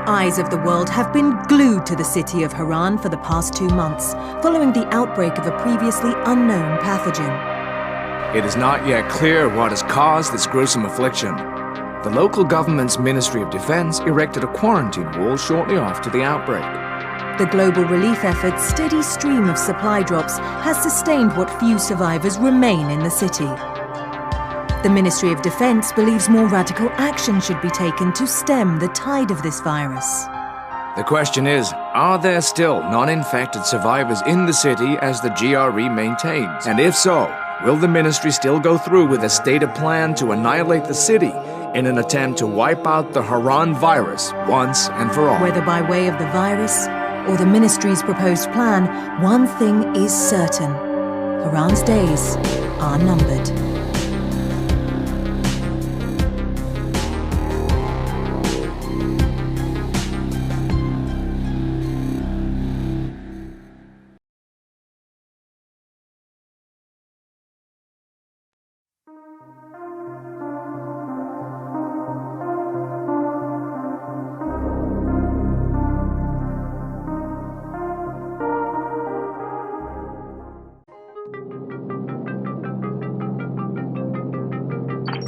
eyes of the world have been glued to the city of Harran for the past 2 months, following the outbreak of a previously unknown pathogen. It is not yet clear what has caused this gruesome affliction. The local government's Ministry of Defense erected a quarantine wall shortly after the outbreak. The global relief effort's steady stream of supply drops has sustained what few survivors remain in the city. The Ministry of Defense believes more radical action should be taken to stem the tide of this virus. The question is, are there still non-infected survivors in the city as the GRE maintains? And if so, will the ministry still go through with a stated plan to annihilate the city in an attempt to wipe out the Harran virus once and for all? Whether by way of the virus or the ministry's proposed plan, one thing is certain: Harran's days are numbered.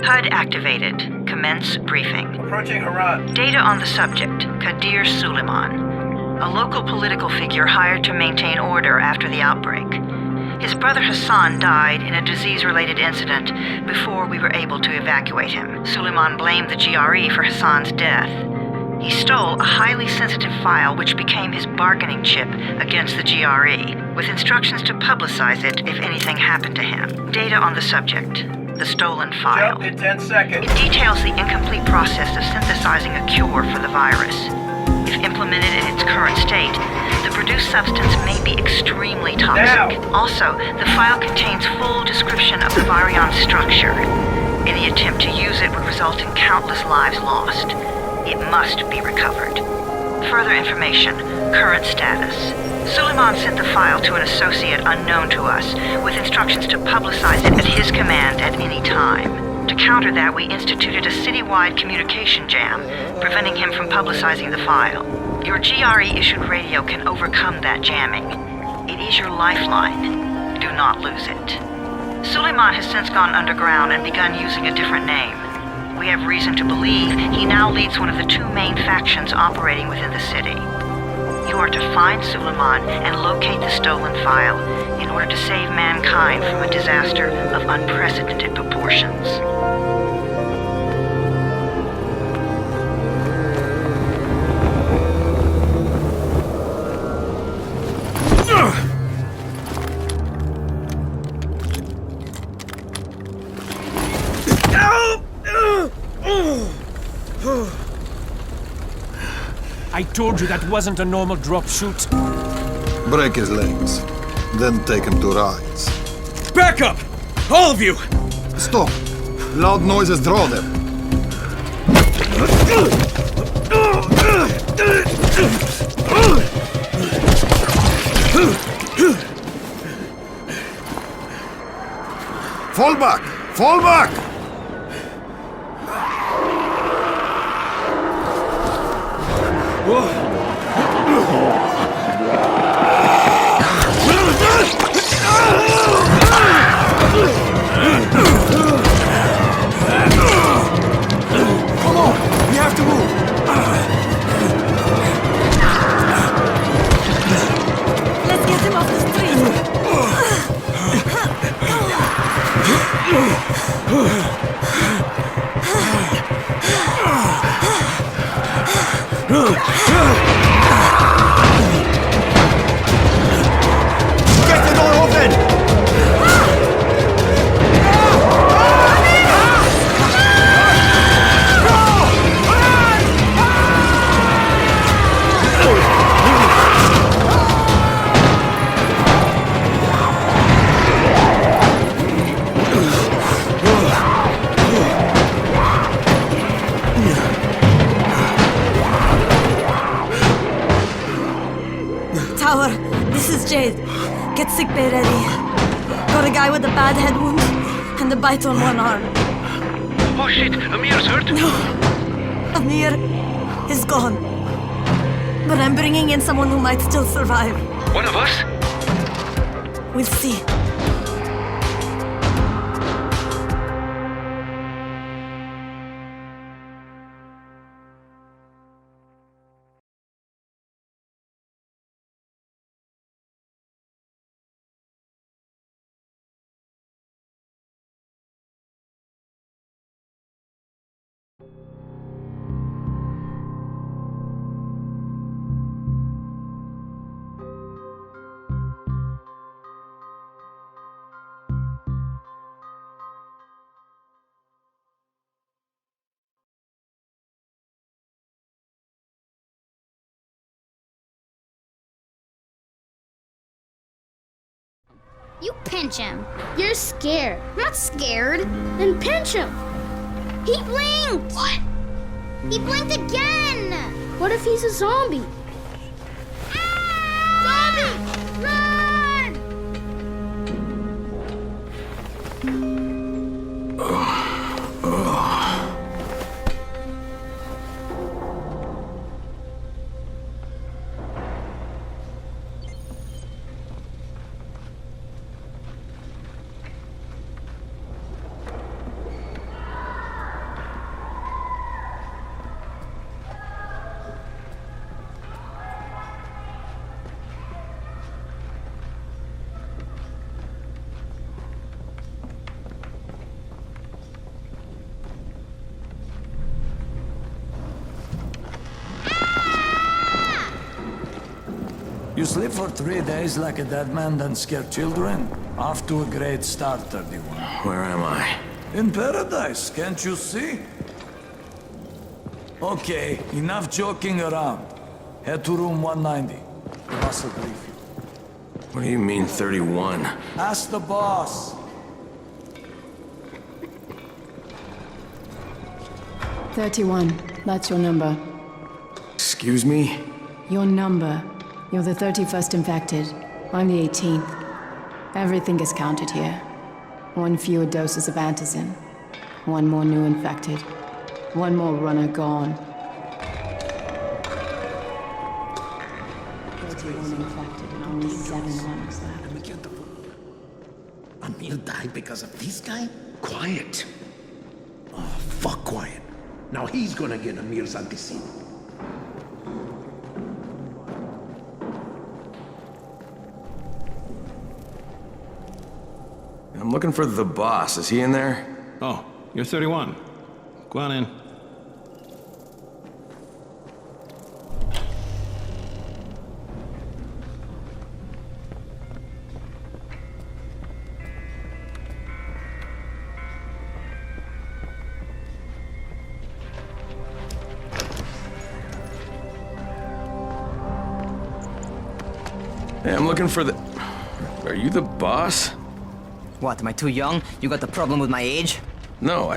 HUD activated. Commence briefing. Approaching Harran. Data on the subject, Kadir Suleiman, a local political figure hired to maintain order after the outbreak. His brother Hassan died in a disease-related incident before we were able to evacuate him. Suleiman blamed the GRE for Hassan's death. He stole a highly sensitive file which became his bargaining chip against the GRE, with instructions to publicize it if anything happened to him. Data on the subject, the stolen file. Jump in 10 seconds. It details the incomplete process of synthesizing a cure for the virus. If implemented in its current state, the produced substance may be extremely toxic. Now. Also, the file contains full description of the virion's structure. Any attempt to use it would result in countless lives lost. It must be recovered. Further information, current status. Suleiman sent the file to an associate unknown to us, with instructions to publicize it at his command at any time. To counter that, we instituted a citywide communication jam, preventing him from publicizing the file. Your GRE-issued radio can overcome that jamming. It is your lifeline. Do not lose it. Suleiman has since gone underground and begun using a different name. We have reason to believe he now leads one of the 2 main factions operating within the city. You are to find Suleiman and locate the stolen file in order to save mankind from a disaster of unprecedented proportions. I told you that wasn't a normal drop shoot. Break his legs, then take him to rides. Back up! All of you! Stop! Loud noises draw them. Fall back! Fall back! Come on! We have to move! Let's get him off the street! Get the door open! Tower, this is Jade. Get sickbay ready. Got a guy with a bad head wound and a bite on one arm. Oh shit, Amir's hurt? No, Amir is gone. but I'm bringing in someone who might still survive. One of us? We'll see. You pinch him. You're scared. I'm not scared. Then pinch him. He blinked! What? He blinked again! What if he's a zombie? Ah! Zombie! Run! You sleep for 3 days like a dead man, then scare children? Off to a great start, 31. Where am I? In paradise, can't you see? Okay, enough joking around. Head to room 190. The boss will brief you. What do you mean, 31? Ask the boss. 31, that's your number. Excuse me? Your number. You're the 31st infected. I'm the 18th. Everything is counted here. 1 fewer doses of antigen. 1 more new infected. 1 more runner gone. 31 infected and only 7 runners left. And he'll die because of this guy? Quiet. Oh, fuck quiet. Now he's gonna get Amir's anticid. I'm looking for the boss. Is he in there? Oh, you're 31. Go on in. Hey, I'm looking for the... Are you the boss? What, am I too young? You got the problem with my age? No,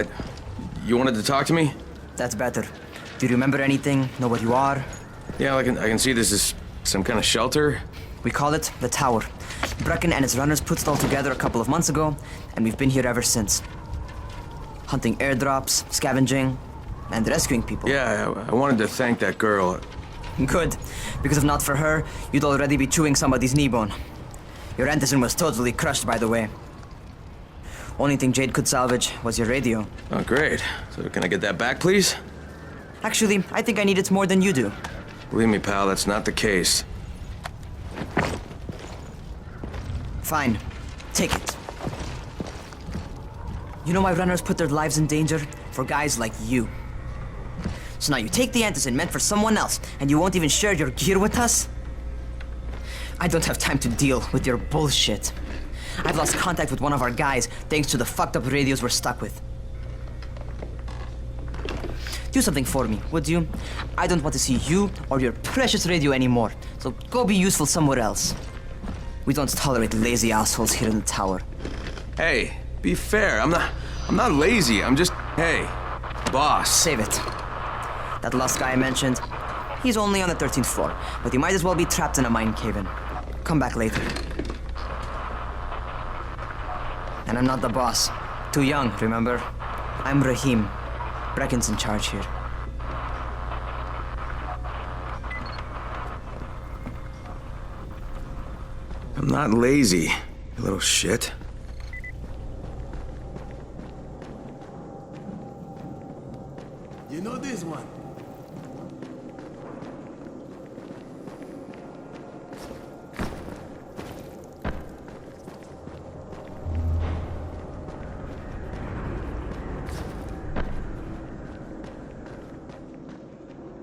You wanted to talk to me? That's better. Do you remember anything? Know what you are? Yeah, I can see this is some kind of shelter. We call it the Tower. Brecken and his runners put it all together a couple of months ago, and we've been here ever since. Hunting airdrops, scavenging, and rescuing people. Yeah, I wanted to thank that girl. Good, because if not for her, you'd already be chewing somebody's knee bone. Your antigen was totally crushed, by the way. Only thing Jade could salvage was your radio. Oh, great. So can I get that back, please? Actually, I think I need it more than you do. Believe me, pal, that's not the case. Fine. Take it. You know my runners put their lives in danger for guys like you. So now you take the antigen meant for someone else, and you won't even share your gear with us? I don't have time to deal with your bullshit. I've lost contact with one of our guys thanks to the fucked up radios we're stuck with. Do something for me, would you? I don't want to see you or your precious radio anymore, so go be useful somewhere else. We don't tolerate lazy assholes here in the tower. Hey, be fair. I'm not lazy. I'm just, hey, boss. Save it. That last guy I mentioned, he's only on the 13th floor, but he might as well be trapped in a mine cave-in. Come back later. And I'm not the boss. Too young, remember? I'm Rahim. Brecken's in charge here. I'm not lazy, you little shit. You know this one?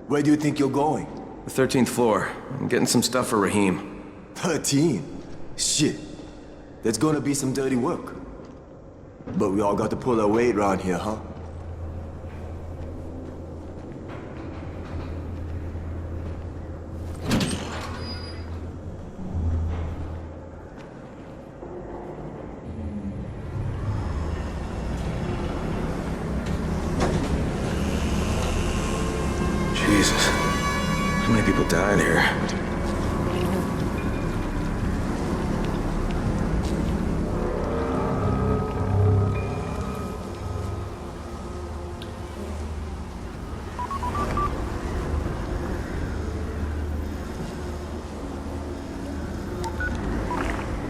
Where do you think you're going? The 13th floor. I'm getting some stuff for Raheem. 13? Shit. There's gonna be some dirty work. But we all got to pull our weight around here, huh? Jesus. How many people died here?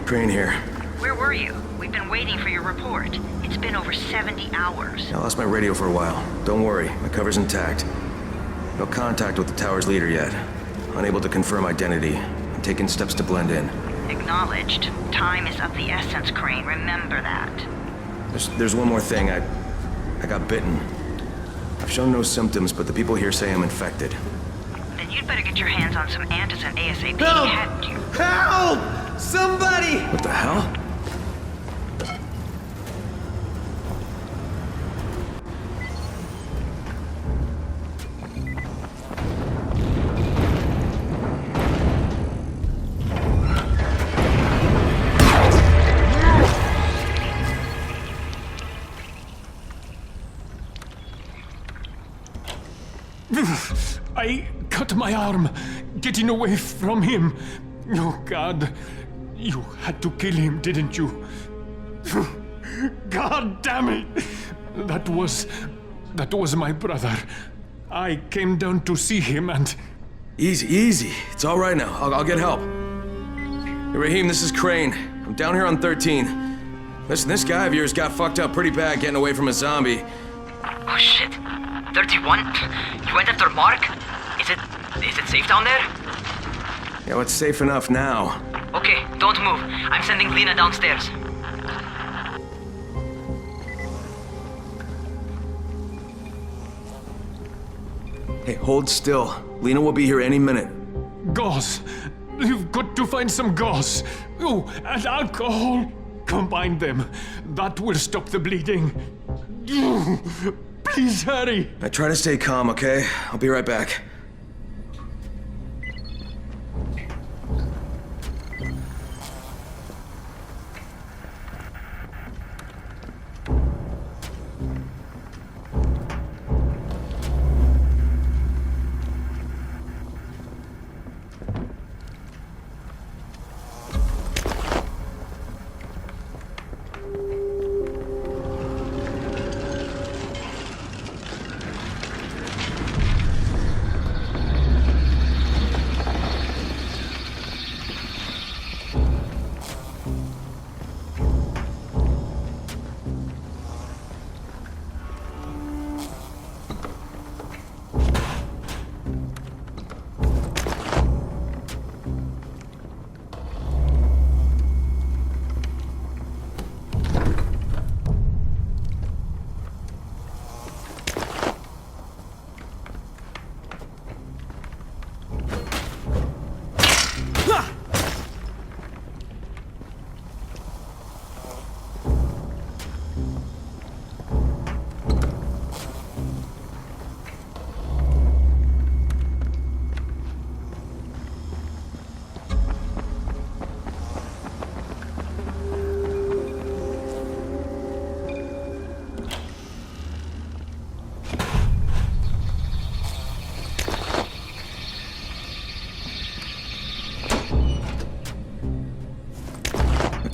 Crane here. Where were you? We've been waiting for your report. It's been over 70 hours. I lost my radio for a while. Don't worry, my cover's intact. No contact with the tower's leader yet. Unable to confirm identity. I'm taking steps to blend in. Acknowledged. Time is of the essence, Crane. Remember that. There's one more thing. I got bitten. I've shown no symptoms, but the people here say I'm infected. Then you'd better get your hands on some antizin ASAP. Help! Hadn't you? Help! Somebody! What the hell? I cut my arm, getting away from him. Oh, God. You had to kill him, didn't you? God damn it! That was my brother. I came down to see him and... Easy, easy. It's all right now. I'll get help. Hey, Raheem, this is Crane. I'm down here on 13. Listen, this guy of yours got fucked up pretty bad getting away from a zombie. Oh, shit. 31? You went after Mark? Is it safe down there? Yeah, well, it's safe enough now. Okay, don't move. I'm sending Lena downstairs. Hey, hold still. Lena will be here any minute. Gauze. You've got to find some gauze. Oh, and alcohol. Combine them. That will stop the bleeding. Please hurry. I try to stay calm, okay? I'll be right back.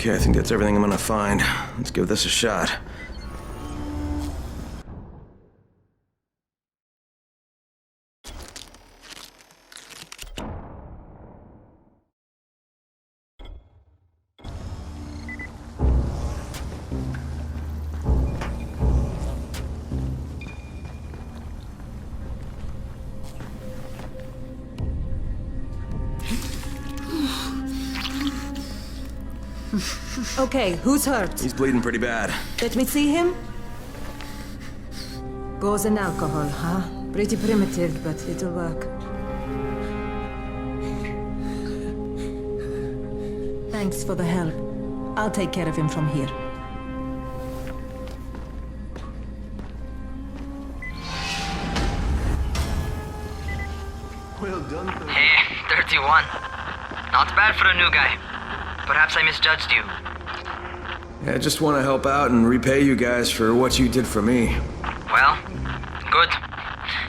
Okay, I think that's everything I'm gonna find. Let's give this a shot. Okay, who's hurt? He's bleeding pretty bad. Let me see him. Gauze and alcohol, huh? Pretty primitive, but it'll work. Thanks for the help. I'll take care of him from here. Well done. Hey, 31. Not bad for a new guy. Perhaps I misjudged you. I just want to help out and repay you guys for what you did for me. Well, good.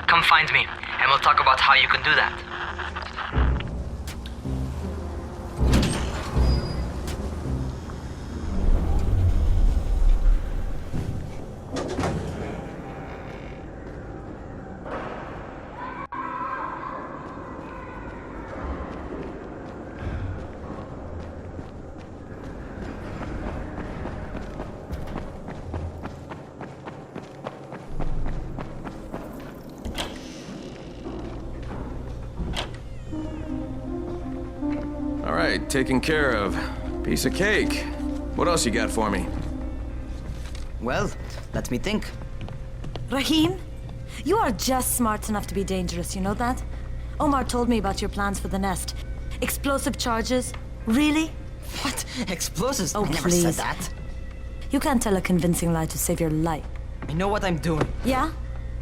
Come find me, and we'll talk about how you can do that. Alright, taken care of. Piece of cake. What else you got for me? Well, let me think. Rahim, you are just smart enough to be dangerous, you know that? Omar told me about your plans for the nest. Explosive charges? Really? What? Explosives? Oh, I never please. said that. You can't tell a convincing lie to save your life. I know what I'm doing. Yeah?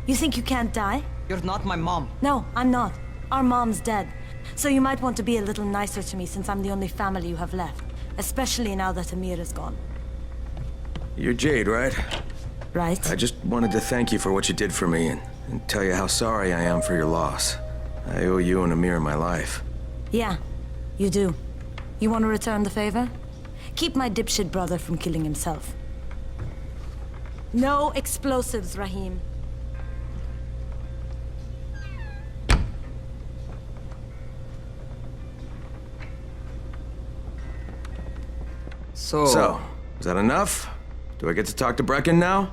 You think you can't die? You're not my mom. No, I'm not. Our mom's dead. So you might want to be a little nicer to me since I'm the only family you have left. Especially now that Amir is gone. You're Jade, right? Right. I just wanted to thank you for what you did for me and tell you how sorry I am for your loss. I owe you and Amir my life. Yeah, you do. You want to return the favor? Keep my dipshit brother from killing himself. No explosives, Rahim. So, is that enough? Do I get to talk to Brecken now?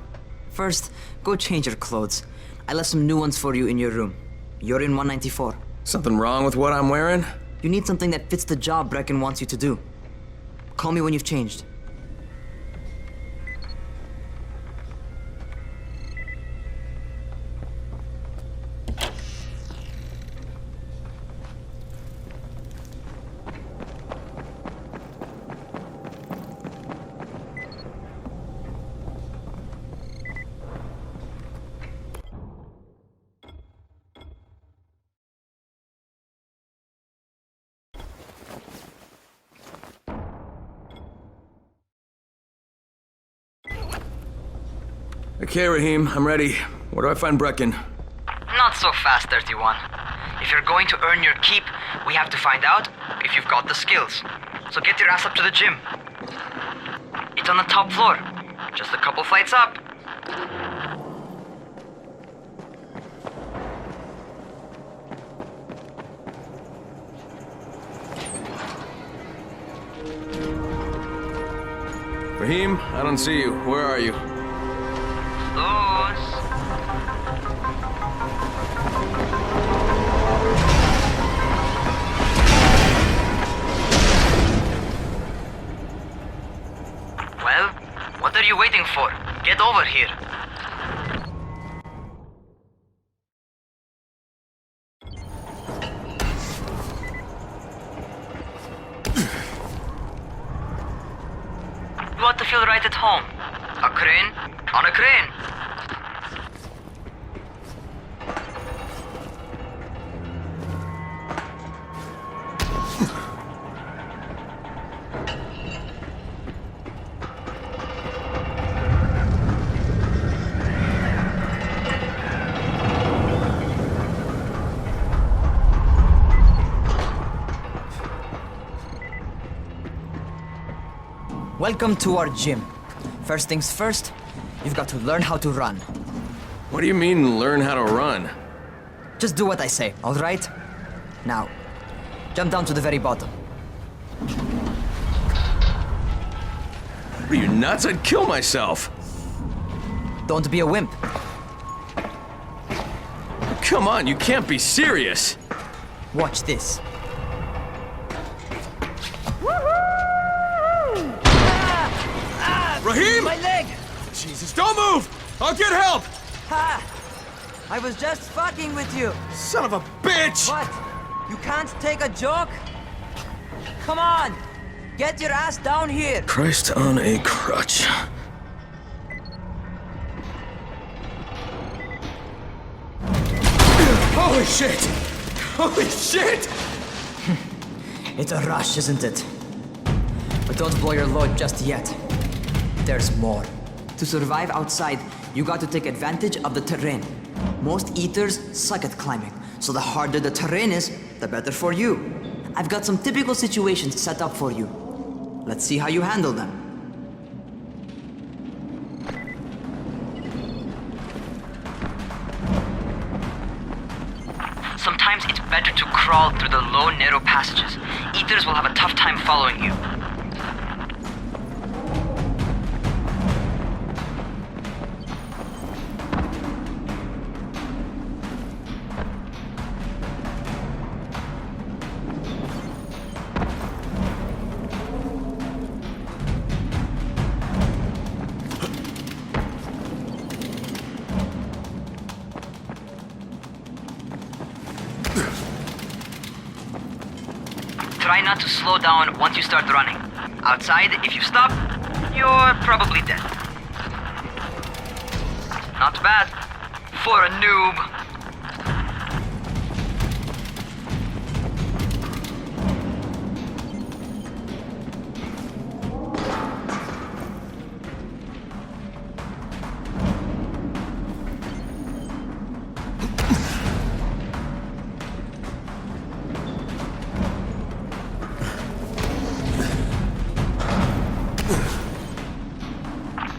First, go change your clothes. I left some new ones for you in your room. You're in 194. Something wrong with what I'm wearing? You need something that fits the job Brecken wants you to do. Call me when you've changed. Okay, Rahim, I'm ready. Where do I find Brecken? Not so fast, 31. If you're going to earn your keep, we have to find out if you've got the skills. So get your ass up to the gym. It's on the top floor. Just a couple flights up. Rahim, I don't see you. Where are you? Well, what are you waiting for? Get over here. You ought to feel right at home. A crane on a crane. Welcome to our gym. First things first, you've got to learn how to run. What do you mean, learn how to run? Just do what I say, all right? Now, jump down to the very bottom. Are you nuts? I'd kill myself. Don't be a wimp. Come on, you can't be serious. Watch this. Raheem! My leg! Jesus, don't move! I'll get help! Ha! I was just fucking with you. Son of a bitch! What? You can't take a joke? Come on! Get your ass down here! Christ on a crutch. Holy shit! Holy shit! It's a rush, isn't it? But don't blow your load just yet. There's more. To survive outside, you got to take advantage of the terrain. Most eaters suck at climbing, so the harder the terrain is, the better for you. I've got some typical situations set up for you. Let's see how you handle them. Sometimes it's better to crawl through the low, narrow passages. Eaters will have a tough time following you. Try not to slow down once you start running. Outside, if you stop, you're probably dead. Not bad for a noob.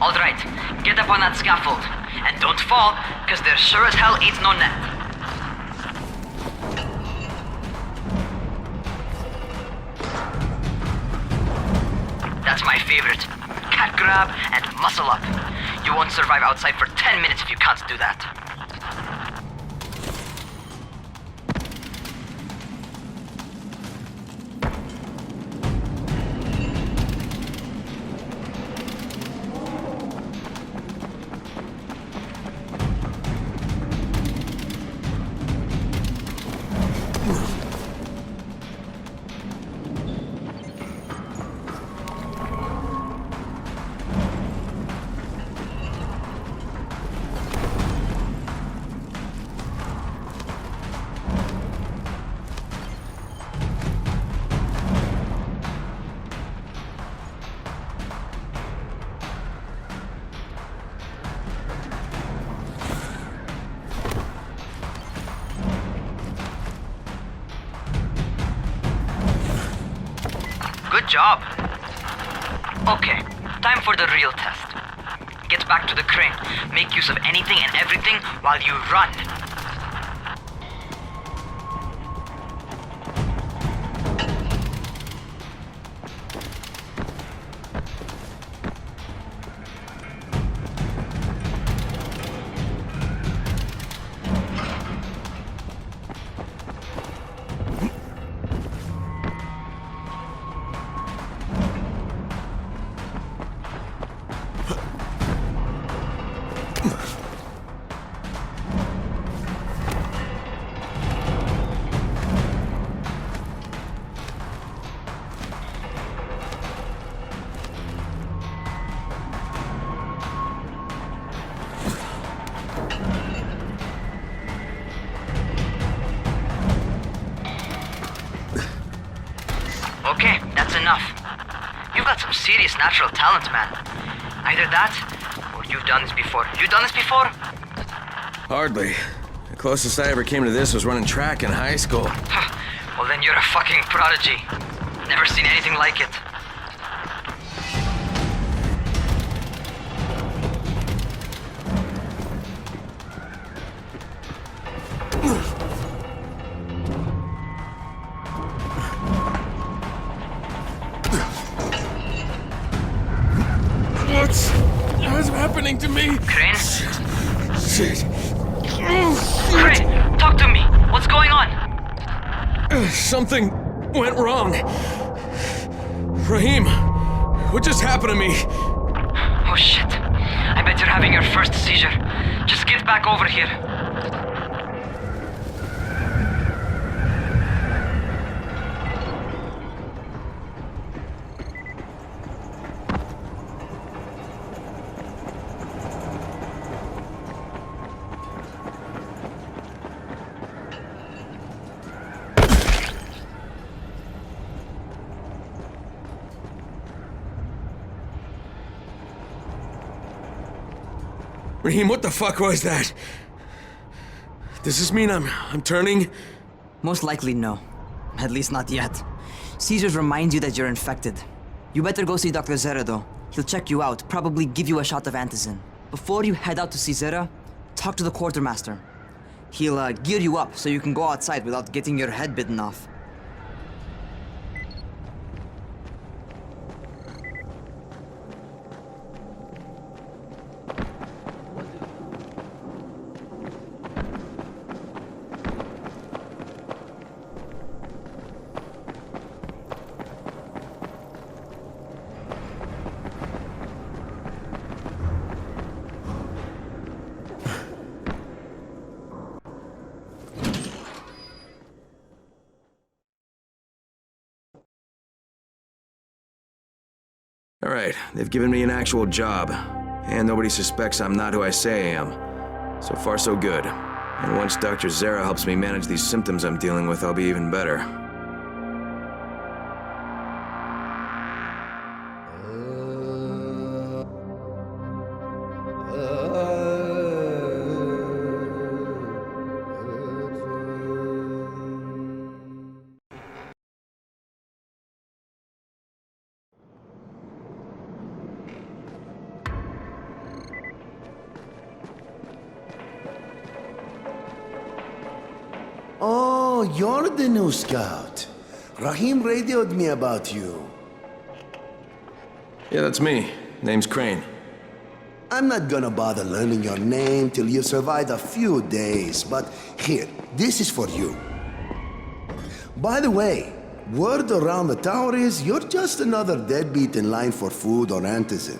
Alright, get up on that scaffold. And don't fall, because there sure as hell ain't no net. That's my favorite. Cat grab and muscle up. You won't survive outside for 10 minutes if you can't do that. Good job. Okay, time for the real test. Get back to the crane. Make use of anything and everything while you run. Okay, that's enough. You've got some serious natural talent, man. Either that, or you've done this before. You done this before? Hardly. The closest I ever came to this was running track in high school. Well, then you're a fucking prodigy. Never seen anything like it. What's happening to me? Crane? Shit. Crane, talk to me. What's going on? Something went wrong. Raheem, what just happened to me? Oh shit. I bet you're having your first seizure. Just get back over here. Raheem, what the fuck was that? Does this mean I'm turning? Most likely no. At least not yet. Seizures remind you that you're infected. You better go see Dr. Zera though. He'll check you out, probably give you a shot of antizin. Before you head out to see Zera, talk to the quartermaster. He'll gear you up so you can go outside without getting your head bitten off. All right, they've given me an actual job, and nobody suspects I'm not who I say I am. So far, so good. And once Dr. Zera helps me manage these symptoms I'm dealing with, I'll be even better. Oh, you're the new scout. Rahim radioed me about you. Yeah, that's me. Name's Crane. I'm not gonna bother learning your name till you've survived a few days, but here, this is for you. By the way, word around the tower is you're just another deadbeat in line for food or antizin.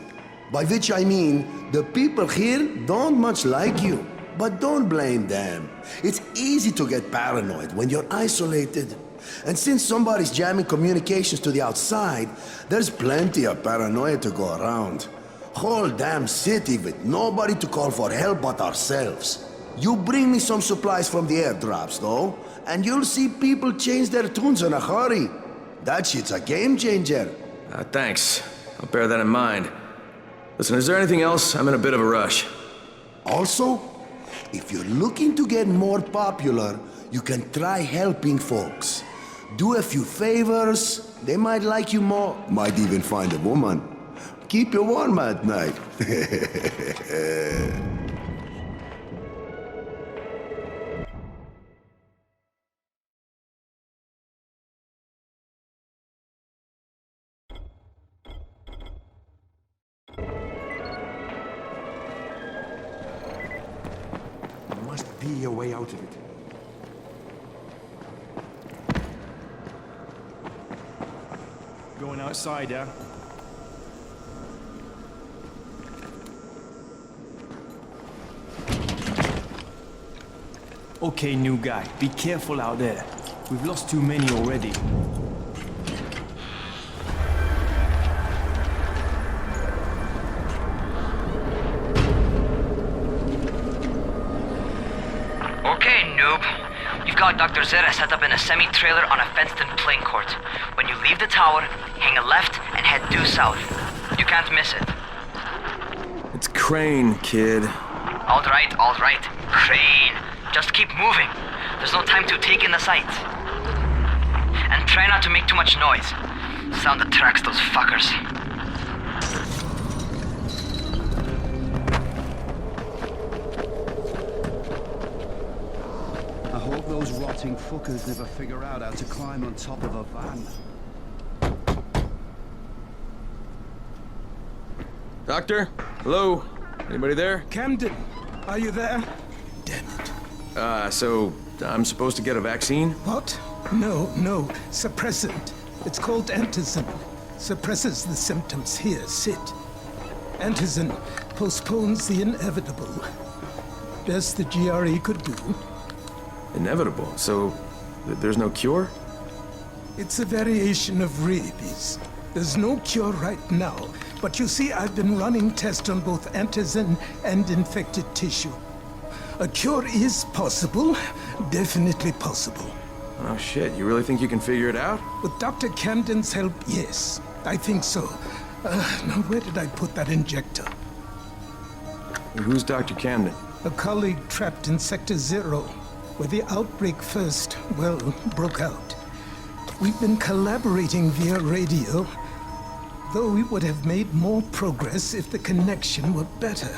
By which I mean, the people here don't much like you. But don't blame them. It's easy to get paranoid when you're isolated. And since somebody's jamming communications to the outside, there's plenty of paranoia to go around. Whole damn city with nobody to call for help but ourselves. You bring me some supplies from the airdrops, though, and you'll see people change their tunes in a hurry. That shit's a game changer. Thanks. I'll bear that in mind. Listen, is there anything else? I'm in a bit of a rush. Also, if you're looking to get more popular, you can try helping folks. Do a few favors, they might like you more. Might even find a woman. Keep you warm at night. Be a way out of it. Going outside, yeah? Okay, new guy, be careful out there. We've lost too many already. Dr. Zera set up in a semi-trailer on a fenced-in playing court. When you leave the tower, hang a left and head due south. You can't miss it. It's Crane, kid. All right. Crane. Just keep moving. There's no time to take in the sights. And try not to make too much noise. Sound attracts those fuckers. Those rotting fuckers never figure out how to climb on top of a van. Doctor? Hello? Anybody there? Camden, are you there? Damn it. So I'm supposed to get a vaccine? What? No. Suppressant. It's called antizin. Suppresses the symptoms. Here, sit. Antizin postpones the inevitable. Best the GRE could do. Inevitable? So, there's no cure? It's a variation of rabies. There's no cure right now, but you see, I've been running tests on both antizin and infected tissue. A cure is possible, definitely possible. Oh shit, you really think you can figure it out? With Dr. Camden's help, yes. I think so. Now where did I put that injector? Who's Dr. Camden? A colleague trapped in Sector 0, where the outbreak first, well, broke out. We've been collaborating via radio, though we would have made more progress if the connection were better.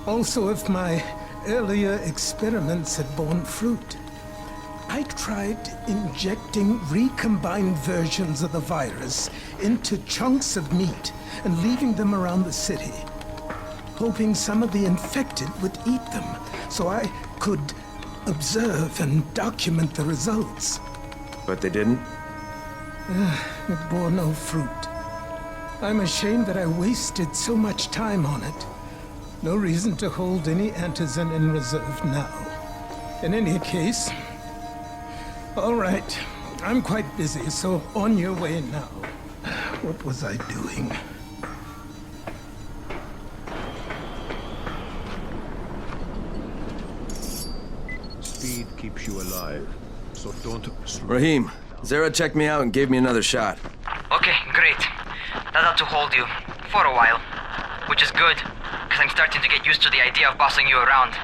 Also, if my earlier experiments had borne fruit. I tried injecting recombined versions of the virus into chunks of meat and leaving them around the city, hoping some of the infected would eat them so I could observe and document the results. But they didn't? It bore no fruit. I'm ashamed that I wasted so much time on it. No reason to hold any antizin in reserve now. In any case, all right, I'm quite busy, so on your way now. What was I doing? Speed keeps you alive, so don't... Rahim, Zara checked me out and gave me another shot. Okay, great. That ought to hold you. For a while. Which is good, because I'm starting to get used to the idea of bossing you around.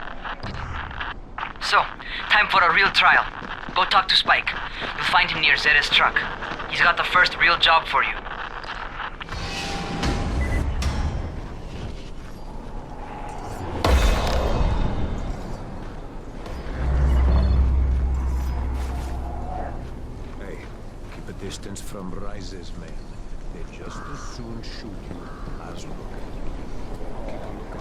So, time for a real trial. Go talk to Spike. You'll find him near Zera's truck. He's got the first real job for you. Hey, keep a distance from Rise's men. They just as soon shoot you as look at you. Keep a lookout.